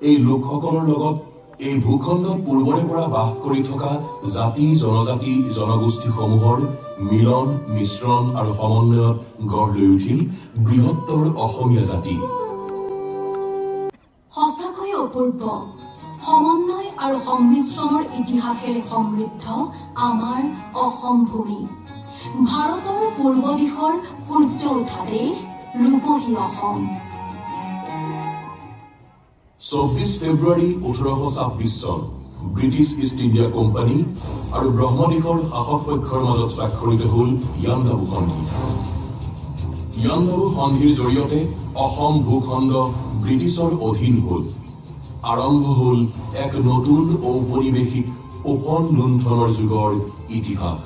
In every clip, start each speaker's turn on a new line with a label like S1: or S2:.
S1: এই লোকসকলৰ লগত এই ভূখণ্ডত পূৰ্বৰে পৰা বাস কৰি থকা জাতি জনজাতি জনগোষ্ঠীসমূহৰ মিলন মিশ্ৰণ আৰু সমন্বয়ত গঢ় লৈ উঠিল বৃহত্তৰ অসমীয়া জাতি।
S2: সঁচাকৈ অপূৰ্ব সমন্বয় আৰু সংমিশ্ৰণৰ ইতিহাসেৰে সমৃদ্ধ আমাৰ অসম ভূমি। ভাৰতৰ পূৰ্ব দিশৰ সূৰ্য উঠা দেশ ৰূপহী অসম।
S1: 24 ফেব্ৰুৱাৰী 1826 চন ব্ৰিটিছ ইষ্ট ইণ্ডিয়া কোম্পানী আৰু ব্ৰহ্মদেশৰ শাসক পক্ষৰ মাজত স্বাক্ষৰিত হ'ল ইয়াণ্ডাবু সন্ধি। ইয়াণ্ডাবু সন্ধিৰ জৰিয়তে অসম ভূখণ্ড ব্ৰিটিছৰ অধীন হ'ল। আৰম্ভ হ'ল এক নতুন ঔপনিৱেশিক শোষণ লুণ্ঠনৰ যুগৰ ইতিহাস।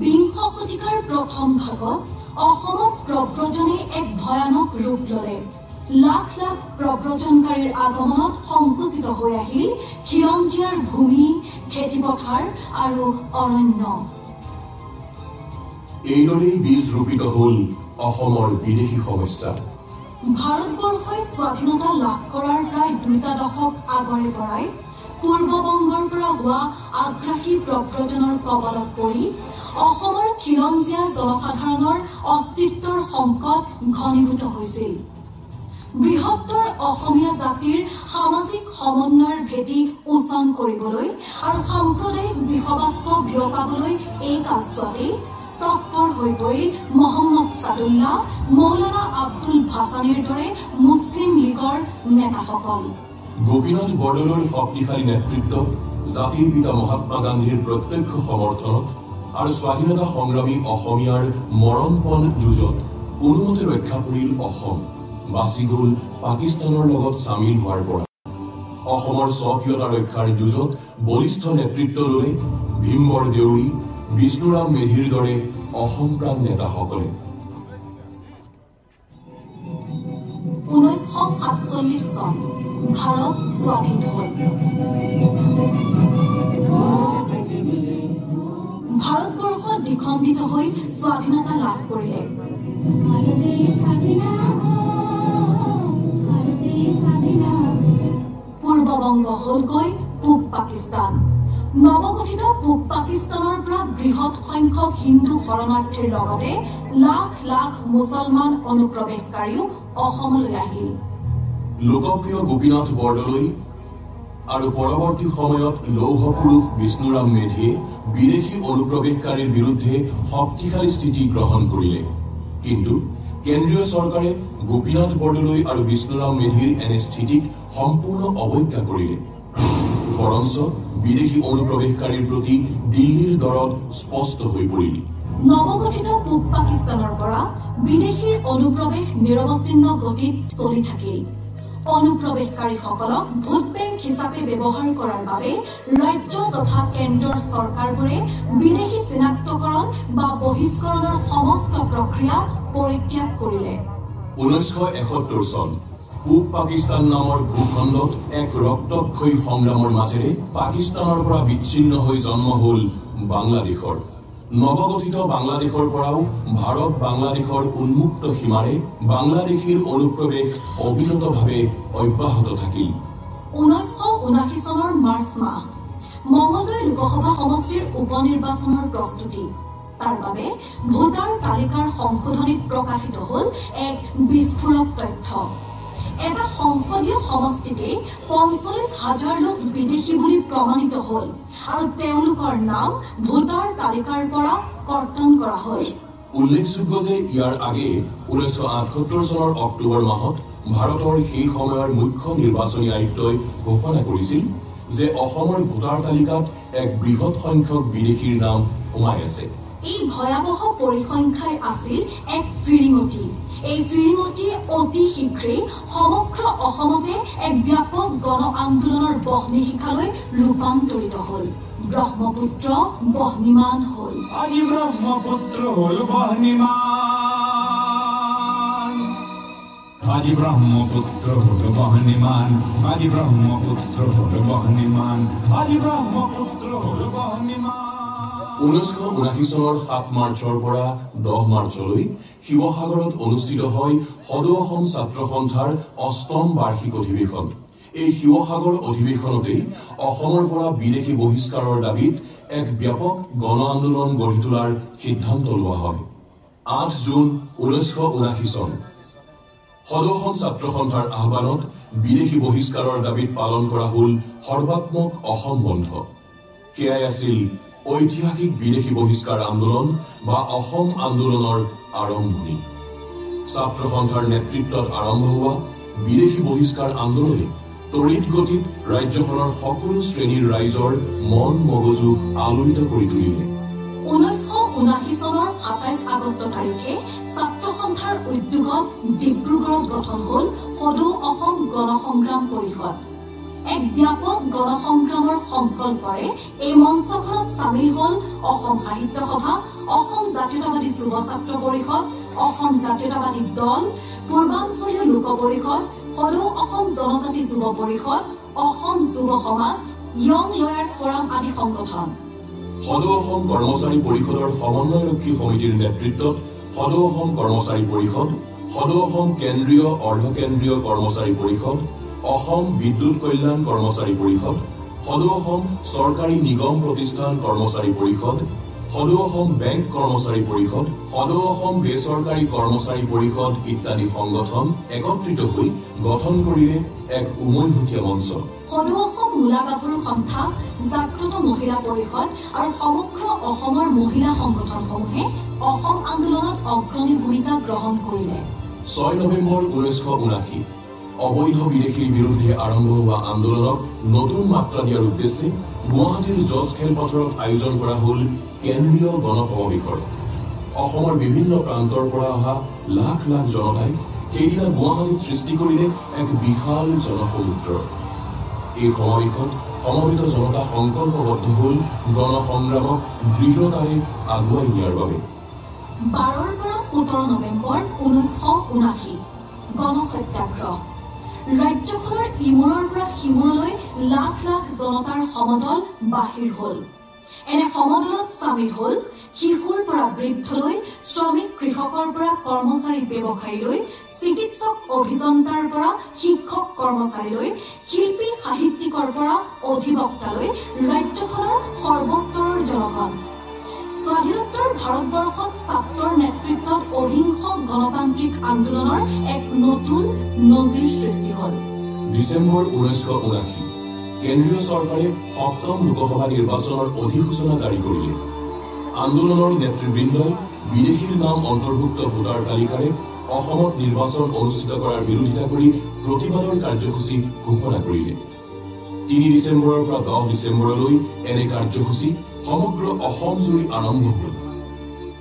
S2: বিংশ শতিকাৰ প্ৰথম ভাগত অসমত প্ৰব্ৰজনে এক ভয়ানক ৰূপ ল'লে। লাখ লাখ প্ৰব্ৰজনকাৰীৰ আগমনত সংকুচিত হৈ আহিল খিলঞ্জীয়াৰ ভূমি, খেতিপথাৰ আৰু অৰণ্য।
S1: এইদৰেই বীজ ৰোপিত হ'ল অসমৰ বিদেশী সমস্যা।
S2: ভাৰতবৰ্ষই স্বাধীনতা লাভ কৰাৰ প্ৰায় 2 দশক আগৰে পৰাই পূৰ্ববংগৰ পৰা হোৱা আগ্ৰাসী প্ৰব্ৰজনৰ কবলত পৰি অসমৰ খিলঞ্জীয়া জনসাধাৰণৰ অস্তিত্বৰ সংকট ঘনীভূত হৈছিল। বৃহত্তৰ অসমীয়া জাতিৰ সামাজিক সমন্বয়ৰ ভেটি উচন কৰিবলৈ আৰু সাম্প্ৰদায়িক বিষবাস্প বিয়পাবলৈ এই কালছোৱাতেই তৎপৰ হৈ পৰিল মহম্মদ ছাদুল্লাহ, মৌলানা আব্দুল ভাছানীৰ দৰে মুছলিম লীগৰ নেতাসকল।
S1: গোপীনাথ বৰদলৈৰ শক্তিশালী নেতৃত্বত জাতিৰ পিতা মহাত্মা গান্ধীৰ প্ৰত্যক্ষ সমৰ্থনত আৰু স্বাধীনতা সংগ্ৰামী অসমীয়াৰ মৰণপণ যুঁজত কোনোমতে ৰক্ষা পৰিল অসম। বাচি গ'ল পাকিস্তানৰ লগত চামিল হোৱাৰ পৰা। অসমৰ স্বকীয়তা ৰক্ষাৰ যুঁজত বলিষ্ঠ নেতৃত্ব ল'লে ভীমবৰ দেউৰী, বিষ্ণুৰাম মেধিৰ দৰে অসমপ্ৰাণ নেতাসকলে।
S2: 1947 চন ভাৰত স্বাধীন হ'ল। ভাৰতবৰ্ষ দ্বিখণ্ডিত হৈ স্বাধীনতা লাভ কৰিলে। পূৰ্ববংগ হ'লগৈ পূব পাকিস্তান। নৱগঠিত পূব পাকিস্তানৰ পৰা বৃহৎ সংখ্যক হিন্দু শৰণাৰ্থীৰ লগতে লাখ লাখ মুছলমান অনুপ্ৰৱেশকাৰীও অসমলৈ আহিল।
S1: লোকপ্ৰিয় গোপীনাথ বৰদলৈ আৰু পৰৱৰ্তী সময়ত লৌহ পুৰুষ বিষ্ণুৰাম মেধিয়ে বিদেশী অনুপ্ৰৱেশকাৰীৰ বিৰুদ্ধে শক্তিশালী স্থিতি গ্ৰহণ কৰিলে। কিন্তু কেন্দ্ৰীয় চৰকাৰে গোপীনাথ বৰদলৈ আৰু বিষ্ণুৰাম মেধিৰ এনে স্থিতিক সম্পূৰ্ণ অৱজ্ঞা কৰিলে। বৰঞ্চ বিদেশী অনুপ্ৰৱেশকাৰীৰ প্ৰতি দিল্লীৰ দৰদ স্পষ্ট হৈ পৰিল।
S2: নৱগঠিত পূব পাকিস্তানৰ পৰা বিদেশীৰ অনুপ্ৰৱেশ নিৰৱচ্ছিন্ন গতিত চলি থাকিল। অনুপ্ৰৱেশকাৰীসকলক ভোট বেংক হিচাপে ব্যৱহাৰ কৰাৰ বাবে ৰাজ্য তথা কেন্দ্ৰৰ চৰকাৰবোৰে বিদেশী চিনাক্তকৰণ বা বহিষ্কৰণৰ সমস্ত প্ৰক্ৰিয়া পৰিত্যাগ কৰিলে।
S1: 1971 চন পূব পাকিস্তান নামৰ ভূখণ্ডত এক ৰক্তক্ষয়ী সংগ্ৰামৰ মাজেৰে পাকিস্তানৰ পৰা বিচ্ছিন্ন হৈ জন্ম হ'ল বাংলাদেশৰ। নৱগঠিত বাংলাদেশৰ পৰাও ভাৰত বাংলাদেশৰ উন্মুক্ত সীমাৰে বাংলাদেশীৰ অনুপ্ৰৱেশ অবিৰতভাৱে অব্যাহত থাকিল।
S2: 1979 চনৰ মাৰ্চ মাহ মঙলদৈ লোকসভা সমষ্টিৰ উপনিৰ্বাচনৰ প্ৰস্তুতি। তাৰ বাবে ভোটাৰ তালিকাৰ সংশোধনীত প্ৰকাশিত হ'ল এক বিস্ফোৰক তথ্য। এটা সংসদীয় সমষ্টিতে 45,000 লোক বিদেশী বুলি প্ৰমাণিত হ'ল আৰু তেওঁলোকৰ নাম ভোটাৰ তালিকাৰ পৰা কৰ্তন কৰা হ'ল।
S1: উল্লেখযোগ্য যে ইয়াৰ আগে 1978 চনৰ অক্টোবৰ মাহত ভাৰতৰ সেই সময়ৰ মুখ্য নিৰ্বাচনী আয়ুক্তই ঘোষণা কৰিছিল যে অসমৰ ভোটাৰ তালিকাত এক বৃহৎ সংখ্যক বিদেশীৰ নাম সোমাই আছে।
S2: এই ভয়াৱহ পৰিসংখ্যাই আছিল এক ফিৰিঙতি। এই ফিৰিঙতি অতি শীঘ্ৰেই সমগ্ৰ অসমতে এক ব্যাপক গণ আন্দোলনৰ বহ্নিশিখালৈ ৰূপান্তৰিত হ'ল। ব্ৰহ্মপুত্ৰ বহ্নিমান হ'ল।
S3: আজি ব্ৰহ্মপুত্ৰ হ'ল বহ্নিমান। আজি ব্ৰহ্মপুত্ৰ হ'ল বহ্নিমান। আজি ব্ৰহ্মপুত্ৰ হ'ল বহ্নিমান। আজি ব্ৰহ্মপুত্ৰ হ'ল বহ্নিমান।
S1: 1979 চনৰ 7 মাৰ্চৰ পৰা 10 মাৰ্চলৈ শিৱসাগৰত অনুষ্ঠিত হয় সদৌ অসম ছাত্ৰ সন্থাৰ 8ম বাৰ্ষিক অধিৱেশন। এই শিৱসাগৰ অধিৱেশনতেই অসমৰ পৰা বিদেশী বহিষ্কাৰৰ দাবীত এক ব্যাপক গণ আন্দোলন গঢ়ি তোলাৰ সিদ্ধান্ত লোৱা হয়। 8 জুন 1979 চন সদৌ অসম ছাত্ৰ সন্থাৰ আহ্বানত বিদেশী বহিষ্কাৰৰ দাবীত পালন কৰা হল সৰ্বাত্মক অসম বন্ধ। সেয়াই আছিল ঐতিহাসিক বিদেশী বহিষ্কাৰ আন্দোলন বা অসম আন্দোলনৰ আৰম্ভণি। ছাত্ৰ সন্থাৰ নেতৃত্বত আৰম্ভ হোৱা বিদেশী বহিষ্কাৰ আন্দোলনে তড়িৎ গতিত ৰাজ্যখনৰ সকলো শ্ৰেণীৰ ৰাইজৰ মন মগজু আলোড়িত কৰি তুলিলে।
S2: 1979 চনৰ 27 আগষ্ট তাৰিখে ছাত্ৰ সন্থাৰ উদ্যোগত ডিব্ৰুগড়ত গঠন হল সদৌ অসম গণসংগ্ৰাম পৰিষদ। এক ব্যাপক গণসংগ্ৰামৰ সংকল্পৰে এই মঞ্চখনত চামিল হল অসম সাহিত্য সভা, অসম জাতীয়তাবাদী যুৱ ছাত্ৰ পৰিষদ, অসম জাতীয়তাবাদী দল, পূৰ্বাঞ্চলীয় লোক পৰিষদ, সদৌ অসম জনজাতি যুৱ পৰিষদ, অসম যুৱ সমাজ, ইয়ং লয়াৰ্ছ ফৰাম আদি সংগঠন।
S1: সদৌ অসম কৰ্মচাৰী পৰিষদৰ সমন্বয়ৰক্ষী সমিতিৰ নেতৃত্বত সদৌ অসম কৰ্মচাৰী পৰিষদ, সদৌ অসম কেন্দ্ৰীয় অৰ্ধকেন্দ্ৰীয় কৰ্মচাৰী পৰিষদ, অসম বিদ্যুৎ কল্যাণ কৰ্মচাৰী পৰিষদ, সদৌ অসম চৰকাৰী নিগম প্ৰতিষ্ঠান কৰ্মচাৰী পৰিষদ, সদৌ অসম বেংক কৰ্মচাৰী পৰিষদ, সদৌ অসম বেচৰকাৰী কৰ্মচাৰী পৰিষদ ইত্যাদি সংগঠন একত্ৰিত হৈ গঠন কৰিলে এক উমৈহতীয়া মঞ্চ।
S2: সদৌ অসম মূলা গাভৰু সন্থা, জাগ্ৰত মহিলা পৰিষদ আৰু সমগ্ৰ অসমৰ মহিলা সংগঠনসমূহে অসম আন্দোলনত অগ্ৰণী ভূমিকা গ্ৰহণ কৰিলে।
S1: 6 নৱেম্বৰ 1979 অবৈধ বিদেশীৰ বিৰুদ্ধে আৰম্ভ হোৱা আন্দোলনক নতুন মাত্ৰা দিয়াৰ উদ্দেশ্যে গুৱাহাটীৰ জজ খেলপথাৰত আয়োজন কৰা হল কেন্দ্ৰীয় গণসমাৱেশৰ। অসমৰ বিভিন্ন প্ৰান্তৰ পৰা অহা লাখ লাখ জনতাই সেইদিনা গুৱাহাটীত সৃষ্টি কৰিলে এক বিশাল জনসমুদ্ৰ। এই সমাৱেশত সমবেত জনতা সংকল্পবদ্ধ হল গণসংগ্ৰামক দৃঢ়তাৰে আগুৱাই নিয়াৰ বাবে।
S2: 12 পৰা 17 নৱেম্বৰ 1979 গণসত্যাগ্ৰহ। ৰাজ্যখনৰ ইমূৰৰ পৰা সিমূৰলৈ লাখ লাখ জনতাৰ সমদল বাহিৰ হল। এনে সমদলত চামিল হল শিশুৰ পৰা বৃদ্ধলৈ, শ্ৰমিক কৃষকৰ পৰা কৰ্মচাৰী ব্যৱসায়ীলৈ, চিকিৎসক অভিযন্তাৰ পৰা শিক্ষক কৰ্মচাৰীলৈ, শিল্পী সাহিত্যিকৰ পৰা অধিবক্তালৈ ৰাজ্যখনৰ সৰ্বস্তৰৰ জনগণ। স্বাধীনোত্তৰ ভাৰতবৰ্ষত ছাত্ৰৰ নেতৃত্বত অহিংস গণতান্ত্ৰিক আন্দোলনৰ এক নতুন নজিৰ সৃষ্টি হল।
S1: ডিচেম্বৰ 1979 কেন্দ্ৰীয় চৰকাৰে 7ম লোকসভা নিৰ্বাচনৰ অধিসূচনা জাৰি কৰিলে। আন্দোলনৰ নেতৃবৃন্দই বিদেশীৰ নাম অন্তৰ্ভুক্ত ভোটাৰ তালিকাৰে অসমত নিৰ্বাচন অনুষ্ঠিত কৰাৰ বিৰোধিতা কৰি প্ৰতিবাদৰ কাৰ্যসূচী ঘোষণা কৰিলে। 3 ডিচেম্বৰৰ পৰা 10 ডিচেম্বৰলৈ এনে কাৰ্যসূচী সমগ্ৰ অসম জুৰি আৰম্ভ হল।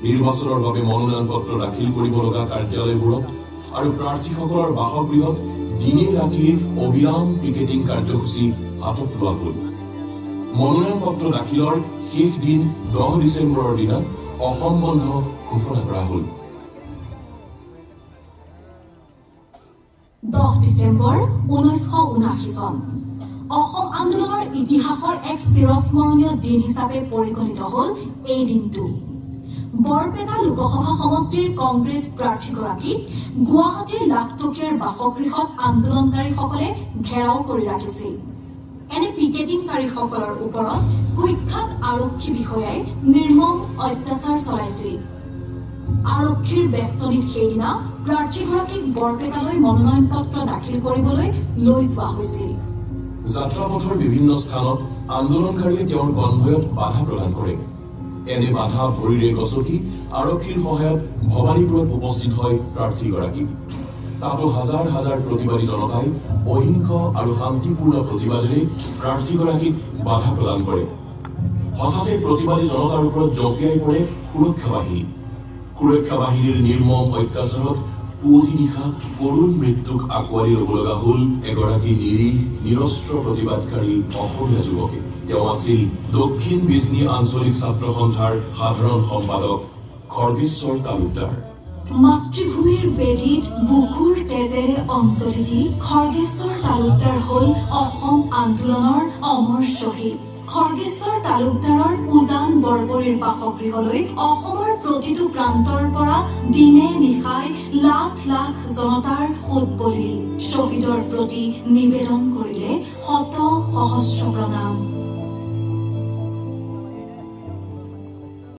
S1: নিৰ্বাচনৰ বাবে মনোনয়ন পত্ৰ দাখিল কৰিব লগা কাৰ্যালয়বোৰত আৰু প্ৰাৰ্থীসকলৰ বাসগৃহত দিনে ৰাতিয়ে অবিৰাম পিকেটিং কাৰ্যসূচী হাতত লোৱা হল। মনোনয়ন পত্ৰ দাখিলৰ শেষ দিন 10 ডিচেম্বৰৰ দিনা অসম বন্ধ ঘোষণা কৰা হল।
S2: 10 ডিচেম্বৰ 1979 চন অসম আন্দোলনৰ ইতিহাসৰ এক চিৰস্মৰণীয় দিন হিচাপে পৰিগণিত হল এই দিনটো। বৰপেটা লোকসভা সমষ্টিৰ কংগ্ৰেছ প্ৰাৰ্থীগৰাকীক গুৱাহাটীৰ লাখটকীয়াৰ বাসগৃহত আন্দোলনকাৰীসকলে ঘেৰাও কৰি ৰাখিছিল। এনে পিকেটিংকাৰীসকলৰ ওপৰত কুখ্যাত আৰক্ষী বিষয়াই নিৰ্মম অত্যাচাৰ চলাইছিল। আৰক্ষীৰ বেষ্টনীত সেইদিনা প্ৰাৰ্থীগৰাকীক বৰপেটালৈ মনোনয়ন পত্ৰ দাখিল কৰিবলৈ লৈ যোৱা হৈছিল।
S1: যাত্ৰাপথৰ বিভিন্ন স্থানত আন্দোলনকাৰীয়ে তেওঁৰ কনভয়ত বাধা প্ৰদান কৰে। এনে বাধা ভৰিৰে গছকি আৰক্ষীৰ সহায়ত ভৱানীপুৰত উপস্থিত হয় প্ৰাৰ্থীগৰাকী। তাতো হাজাৰ হাজাৰ প্ৰতিবাদী জনতাই অহিংস আৰু শান্তিপূৰ্ণ প্ৰতিবাদেৰে প্ৰাৰ্থীগৰাকীক বাধা প্ৰদান কৰে। হঠাতে প্ৰতিবাদী জনতাৰ ওপৰত জঁপিয়াই পৰে সুৰক্ষা বাহিনী। সুৰক্ষা বাহিনীৰ নিৰ্মম অত্যাচাৰত পুৱতি নিশা কৰুণ মৃত্যুক আঁকোৱালি ল'ব লগা হল এগৰাকী নিৰীহ নিৰস্ত্ৰ প্ৰতিবাদকাৰী অসমীয়া যুৱকে। তেওঁ আছিল দক্ষিণ বিজনী আঞ্চলিক ছাত্ৰ সন্থাৰ সাধাৰণ সম্পাদক খৰ্গেশ্বৰ তালুকদাৰ।
S2: মাতৃভূমিৰ বেদীত বুকুৰ তেজেৰে অঞ্জলি দি খৰ্গেশ্বৰ তালুকদাৰ হল অসম আন্দোলনৰ অমৰ শ্বহীদ। খৰ্গেশ্বৰ তালুকদাৰৰ উজান বৰবৰীৰ বাসগৃহলৈ অসমৰ প্ৰতিটো প্ৰান্তৰ পৰা দিনে নিশাই লাখ লাখ জনতাৰ সোঁত বলিল। শ্বহীদৰ প্ৰতি নিবেদন কৰিলে শত সহস্ৰ